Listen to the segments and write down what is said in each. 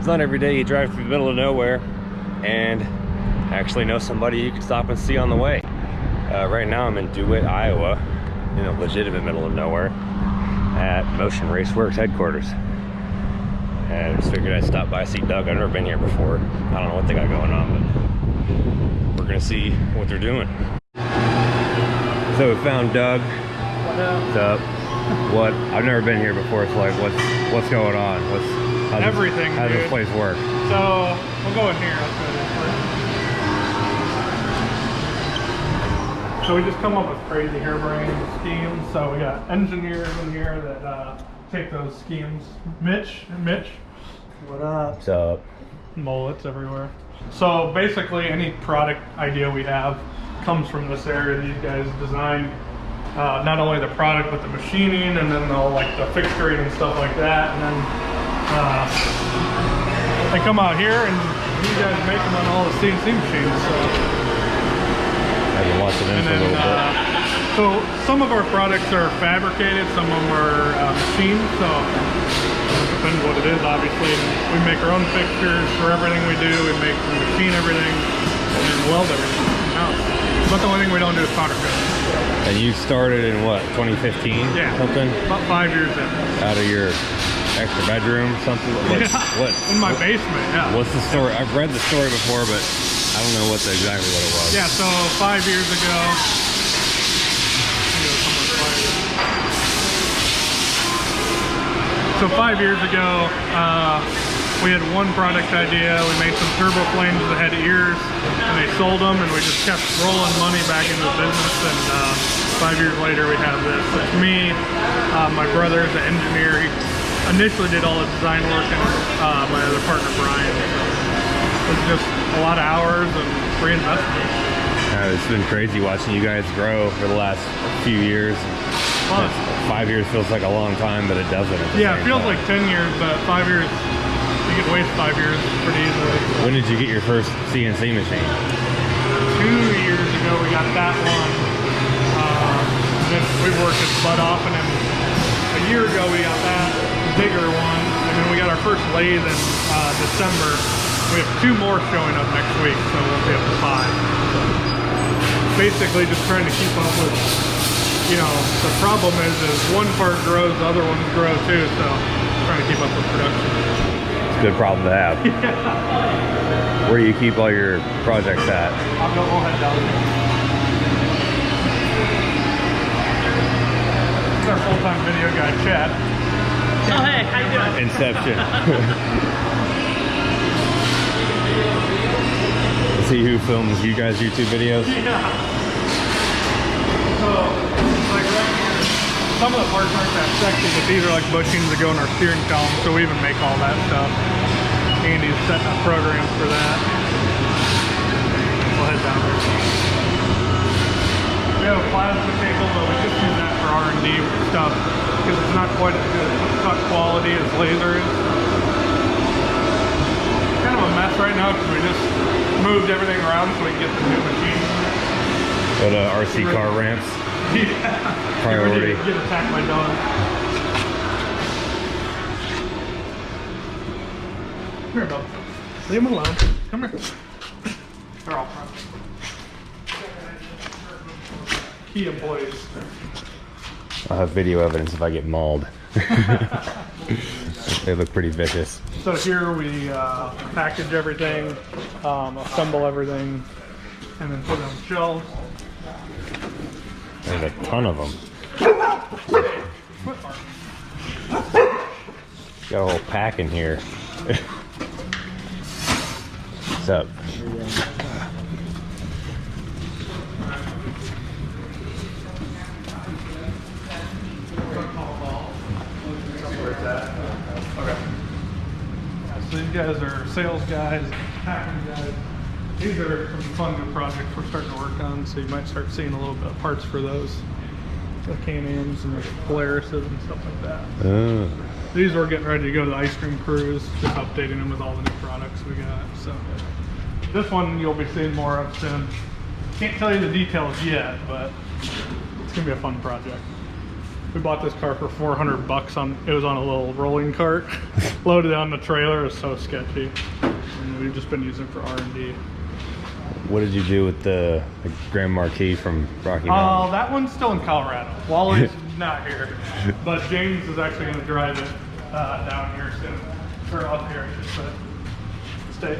not every day you drive through the middle of nowhere and actually know somebody you can stop and see on the way. Right now I'm in Dewitt, Iowa, in the legitimate middle of nowhere at Motion Raceworks headquarters. And I just figured I'd stop by, see Doug. I've never been here before. I don't know what they got going on, but we're gonna see what they're doing. So we found Doug. What's up? What? I've never been here before, so like, what's going on? How's everything? How does this place work? So we'll go in here. Let's go this way. So we just come up with crazy harebrained schemes. So we got engineers in here that take those schemes. Mitch, what up? What's up? Mullets everywhere. So basically, any product idea we have comes from this area. These guys design not only the product but the machining, and then they'll like the fixturing and stuff like that. And then they come out here, and you guys make them on all the CNC machines. So. I've been watching them for a little bit. So some of our products are fabricated, some of them are machined. So it depends what it is, obviously. We make our own fixtures for everything we do. We machine everything and weld everything out. But the only thing we don't do is powder coat. And you started in what, 2015? Yeah. Something? About 5 years in. Out of your extra bedroom, something? Yeah. What? In my basement, yeah. What's the story? I've read the story before, but I don't know exactly what it was. Yeah, so 5 years ago. So 5 years ago, we had one product idea. We made some turbo planes that had ears, and they sold them, and we just kept rolling money back into the business. And 5 years later, we have this. It's me, my brother is an engineer. He initially did all the design work, and my other partner, Brian. So it's just a lot of hours and reinvestment. It's been crazy watching you guys grow for the last few years. 5 years feels like a long time, but it doesn't. Yeah, it feels like 10 years, but 5 years, you can waste 5 years pretty easily. When did you get your first CNC machine? 2 years ago, we got that one. And then we worked its butt off, and then a year ago, we got that bigger one. And then we got our first lathe in December. We have 2 more showing up next week, so we'll be up to 5. So basically, just trying to keep up with, you know, the problem is one part grows, the other ones grow too, so trying to keep up with production. It's a good problem to have. Yeah. Where do you keep all your projects at? We'll head down there. This is our full-time video guy, Chad. Oh, hey, how you doing? Inception. See who films you guys' YouTube videos? Yeah. So, like right here, some of the parts aren't that sexy, but these are like bushings that go in our steering column, so we even make all that stuff. Andy's setting up programs for that. We'll head down there. We have a plasma table, but we just use that for R&D stuff, because it's not quite as good cut quality as laser is. Kind of a mess right now, because we just moved everything around so we can get the new machine. Go to RC car ramps. Yeah. Priority. Get attacked by dogs. Come here, Bob. Leave them alone. Come here. They're all front. Key employees. I'll have video evidence if I get mauled. They look pretty vicious. So here we package everything, assemble everything, and then put it on shelves. There's a ton of them. Got a whole pack in here. What's up? Okay. So these guys are sales guys, packing guys. These are some fun new projects we're starting to work on, so you might start seeing a little bit of parts for those. The Can-Ams and the Polarises and stuff like that. These we're getting ready to go to the ice cream cruise, just updating them with all the new products we got. So this one you'll be seeing more of soon. Can't tell you the details yet, but it's gonna be a fun project. We bought this car for $400 it was on a little rolling cart, loaded on the trailer. It was so sketchy. And we've just been using it for R&D. What did you do with the Grand Marquis from Rocky Oh, Mountain? that one's still in Colorado. Wally's not here, but James is actually going to drive it down here soon, or up here, I should say. Stay.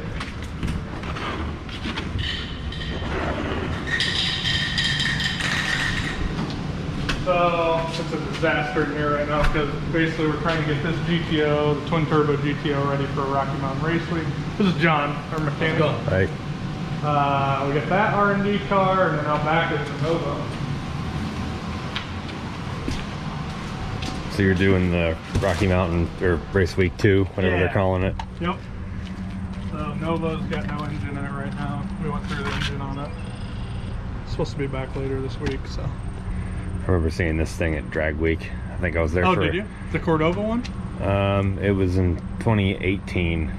So it's a disaster in here right now because basically we're trying to get this GTO, the twin turbo GTO, ready for Rocky Mountain Race Week. This is John, our mechanic. Right. We got that R&D car, and then out back is the Nova. So you're doing the Rocky Mountain or Race Week 2, whatever they're calling it. Yep. So Nova's got no engine in it right now. We went through the engine on it. It's supposed to be back later this week, so. I remember seeing this thing at Drag Week. I think I was there for... Oh, did you? The Cordova one? It was in 2018.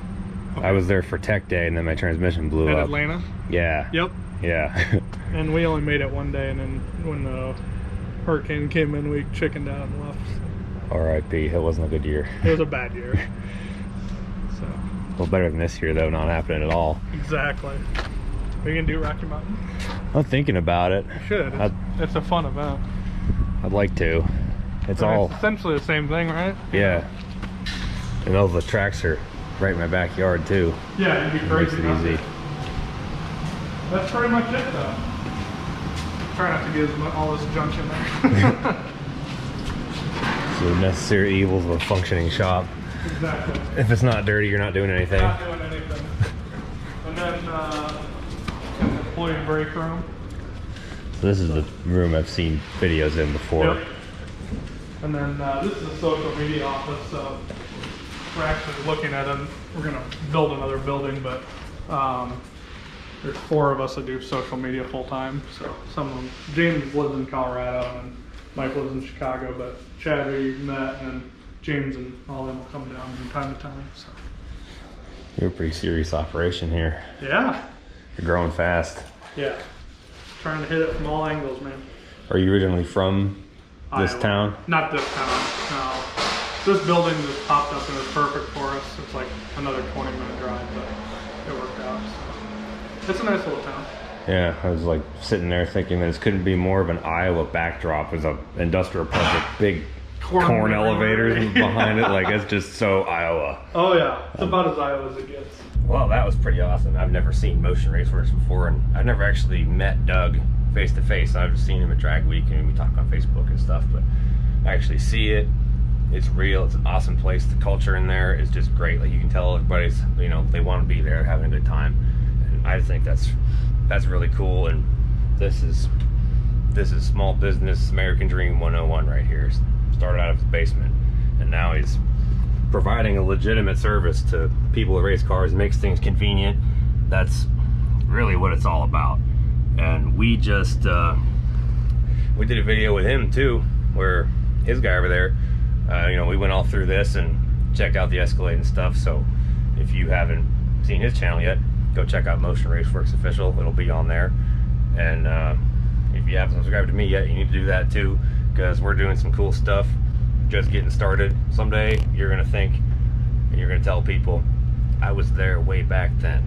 Okay. I was there for Tech Day, and then my transmission blew up. At Atlanta? Yeah. Yep. Yeah. And we only made it one day, and then when the hurricane came in, we chickened out and left. R.I.P. It wasn't a good year. It was a bad year. So. Well, better than this year, though, not happening at all. Exactly. Are you going to do Rocky Mountain? I'm thinking about it. You should. It's a fun event. I'd like to. It's essentially the same thing, right? Yeah. And all the tracks are right in my backyard, too. Yeah, it'd be crazy. Makes it easy. That's pretty much it, though. Try not to get all this junk in there. So the necessary evils of a functioning shop. Exactly. If it's not dirty, you're not doing anything. Not doing anything. And then employee break room. So this is the room I've seen videos in before. Yep. And then this is the social media office. So we're actually looking at it. We're going to build another building, but there's 4 of us that do social media full time. So some of them, James lives in Colorado and Mike lives in Chicago, but Chad, who you met, and James and all of them will come down from time to time. So You're a pretty serious operation here. yeah, You're growing fast. yeah, trying to hit it from all angles, man. Are you originally from this Iowa. town? Not this town, no. This building just popped up and it was perfect for us. It's like another 20-minute drive, but it worked out. So. It's a nice little town. Yeah, I was like sitting there thinking this couldn't be more of an Iowa backdrop. There's a industrial park with big corn elevators behind it. Like, it's just so Iowa. Oh yeah, it's about as Iowa as it gets. Well, that was pretty awesome. I've never seen Motion Raceworks before, and I've never actually met Doug face to face. I've just seen him at Drag Week, and we talk on Facebook and stuff, but I actually see it. It's real. It's an awesome place. The culture in there is just great. Like, you can tell everybody's, you know, they want to be there, having a good time. And I think that's really cool. And this is small business American Dream 101 right here. Started out of his basement, and now he's providing a legitimate service to people who race cars, makes things convenient. That's really what it's all about. And we just we did a video with him too, where his guy over there, you know, we went all through this and checked out the Escalade and stuff. So if you haven't seen his channel yet, go check out Motion Raceworks Official. It'll be on there. And if you haven't subscribed to me yet, you need to do that too, because we're doing some cool stuff, just getting started. Someday you're gonna think and you're gonna tell people, I was there way back then.